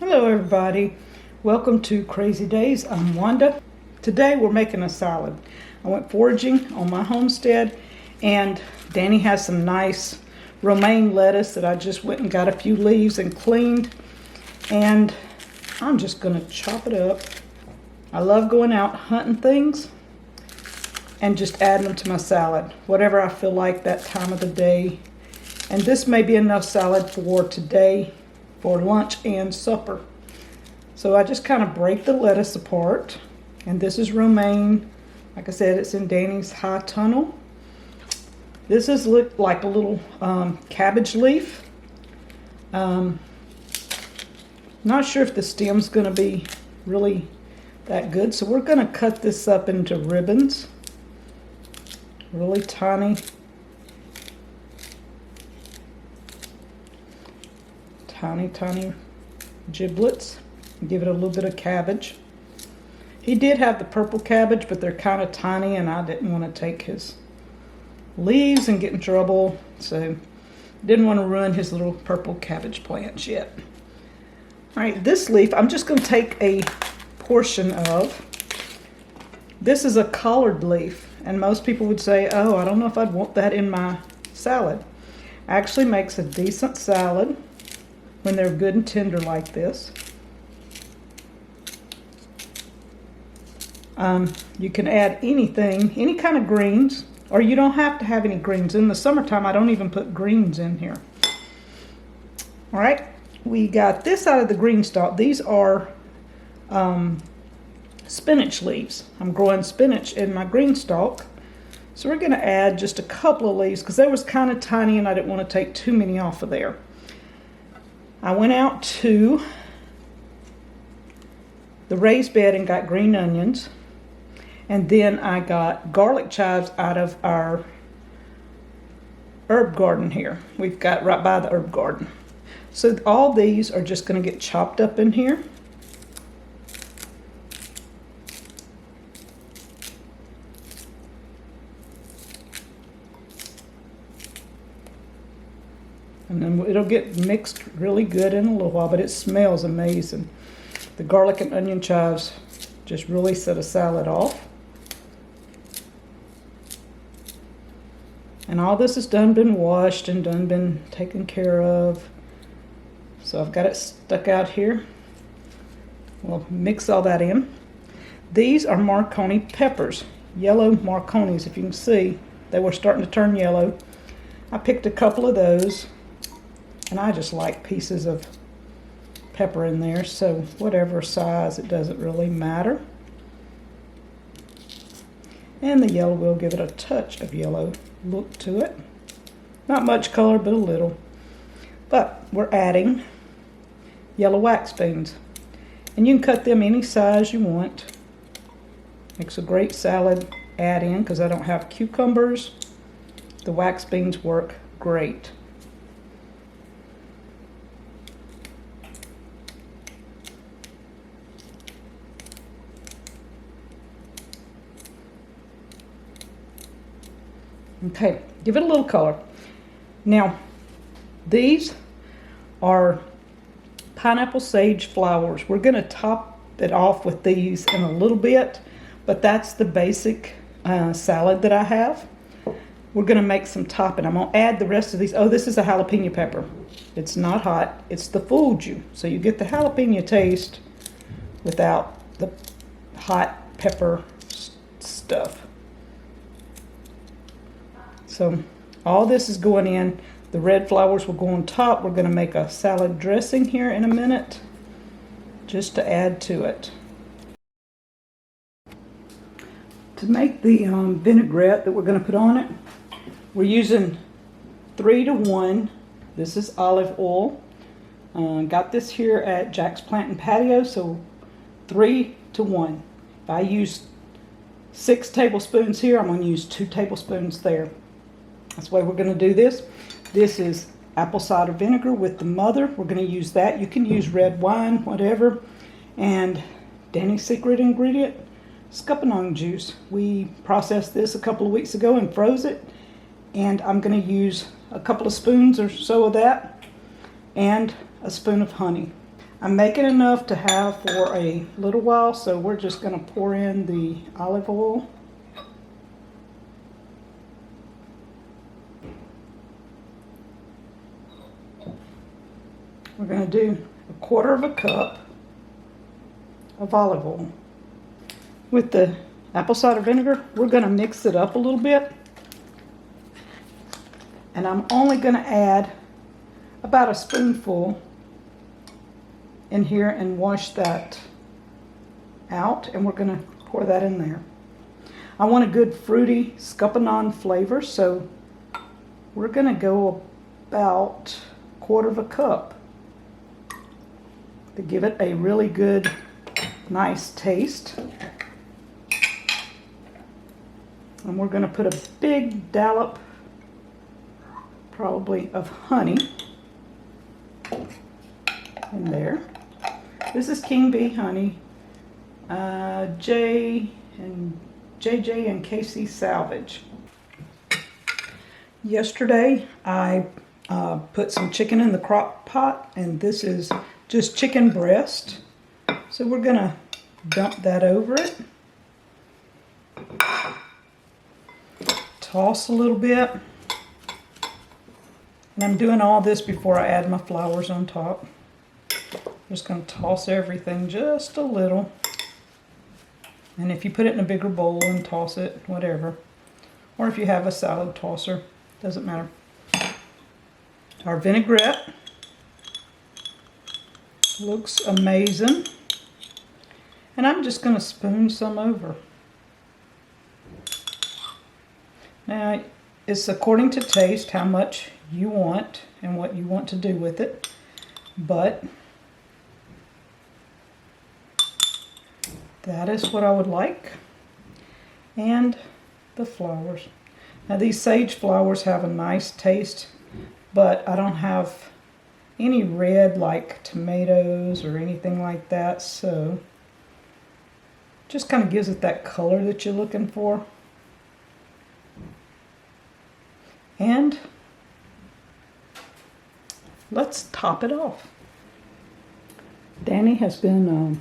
Hello everybody, welcome to Crazy Days. I'm Wanda. Today we're making a salad. I went foraging on my homestead and Danny has some nice romaine lettuce that I just went and got a few leaves and cleaned, and I'm just going to chop it up. I love going out hunting things and just adding them to my salad, whatever I feel like that time of the day. And this may be enough salad for today, for lunch and supper. So I just kind of break the lettuce apart, and this is romaine. Like I said, it's in Danny's high tunnel. This is look like a little cabbage leaf. Not sure if the stem's going to be really that good, so we're going to cut this up into ribbons, really tiny. Tiny giblets. Give it a little bit of cabbage. He did have the purple cabbage, but they're kind of tiny and I didn't want to take his leaves and get in trouble, so didn't want to ruin his little purple cabbage plants yet. All right, this leaf I'm just going to take a portion of. This is a collard leaf, and most people would say, oh, I don't know if I'd want that in my salad. Actually makes a decent salad when they're good and tender like this. You can add anything, any kind of greens, or you don't have to have any greens. In the summertime, I don't even put greens in here. All right, we got this out of the GreenStalk. These are spinach leaves. I'm growing spinach in my GreenStalk. So we're gonna add just a couple of leaves because they was kind of tiny and I didn't want to take too many off of there. I went out to the raised bed and got green onions. And then I got garlic chives out of our herb garden here. We've got right by the herb garden. So all these are just going to get chopped up in here. And then it'll get mixed really good in a little while, but it smells amazing. The garlic and onion chives just really set a salad off. And all this has been washed and been taken care of. So I've got it stuck out here. We'll mix all that in. These are Marconi peppers, yellow Marconis. If you can see, they were starting to turn yellow. I picked a couple of those. And I just like pieces of pepper in there, so whatever size, it doesn't really matter. And the yellow will give it a touch of yellow look to it. Not much color, but a little. But we're adding yellow wax beans. And you can cut them any size you want. Makes a great salad add-in because I don't have cucumbers. The wax beans work great. Okay, give it a little color. Now, these are pineapple sage flowers. We're going to top it off with these in a little bit, but that's the basic salad that I have. We're going to make some topping. I'm going to add the rest of these. Oh, this is a jalapeno pepper. It's not hot. It's the fuju. So you get the jalapeno taste without the hot pepper stuff. So all this is going in. The red flowers will go on top. We're going to make a salad dressing here in a minute just to add to it. To make the vinaigrette that we're going to put on it, we're using 3 to 1. This is olive oil. Got this here at Jack's Plant and Patio, so 3 to 1. If I use 6 tablespoons here, I'm going to use 2 tablespoons there. That's the way we're going to do this. This is apple cider vinegar with the mother. We're going to use that. You can use red wine, whatever. And Danny's secret ingredient, scuppernong juice. We processed this a couple of weeks ago and froze it. And I'm going to use a couple of spoons or so of that and a spoon of honey. I'm making enough to have for a little while, so we're just going to pour in the olive oil. We're going to do 1/4 cup of olive oil. With the apple cider vinegar, we're going to mix it up a little bit. And I'm only going to add about a spoonful in here and wash that out. And we're going to pour that in there. I want a good fruity scuppernong flavor, so we're going to go about 1/4 cup to give it a really good, nice taste. And we're going to put a big dollop, probably, of honey in there. This is King Bee honey, JJ and KC Salvage. Yesterday I put some chicken in the crock pot, and this is just chicken breast. So we're going to dump that over it. Toss a little bit. And I'm doing all this before I add my flowers on top. Just going to toss everything just a little. And if you put it in a bigger bowl and toss it, whatever. Or if you have a salad tosser, doesn't matter. Our vinaigrette looks amazing. And I'm just going to spoon some over. Now, it's according to taste how much you want and what you want to do with it. But that is what I would like. And the flowers. Now, these sage flowers have a nice taste, but I don't have any red like tomatoes or anything like that, so just kind of gives it that color that you're looking for. And let's top it off. Danny has been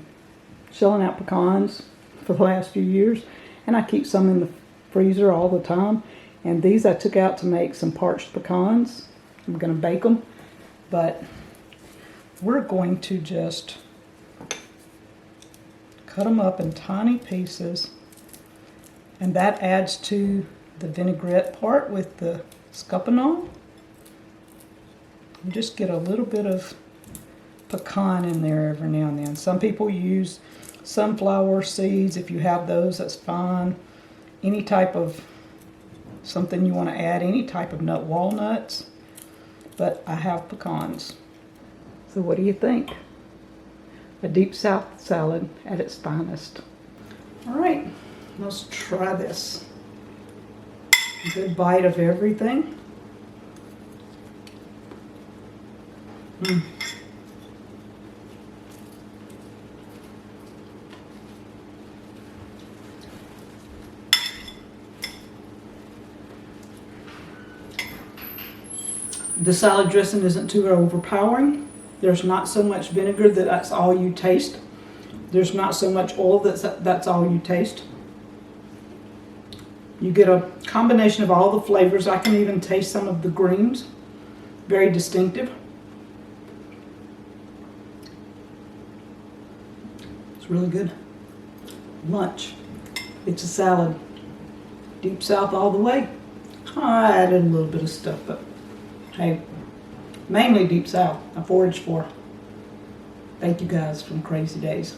shelling out pecans for the last few years, and I keep some in the freezer all the time. And these I took out to make some parched pecans. I'm going to bake them, but we're going to just cut them up in tiny pieces, and that adds to the vinaigrette part with the scuppernong. Just get a little bit of pecan in there every now and then. Some people use sunflower seeds. If you have those, that's fine. Any type of something you want to add, any type of nut, walnuts, but I have pecans. So what do you think? A Deep South salad at its finest. All right, let's try this. A good bite of everything. The salad dressing isn't too overpowering. There's not so much vinegar that that's all you taste. There's not so much oil that's all you taste. You get a combination of all the flavors. I can even taste some of the greens. Very distinctive. It's really good. Lunch. It's a salad. Deep South all the way. I added a little bit of stuff, but hey, mainly Deep South. I foraged for. Thank you guys from Crazy Days.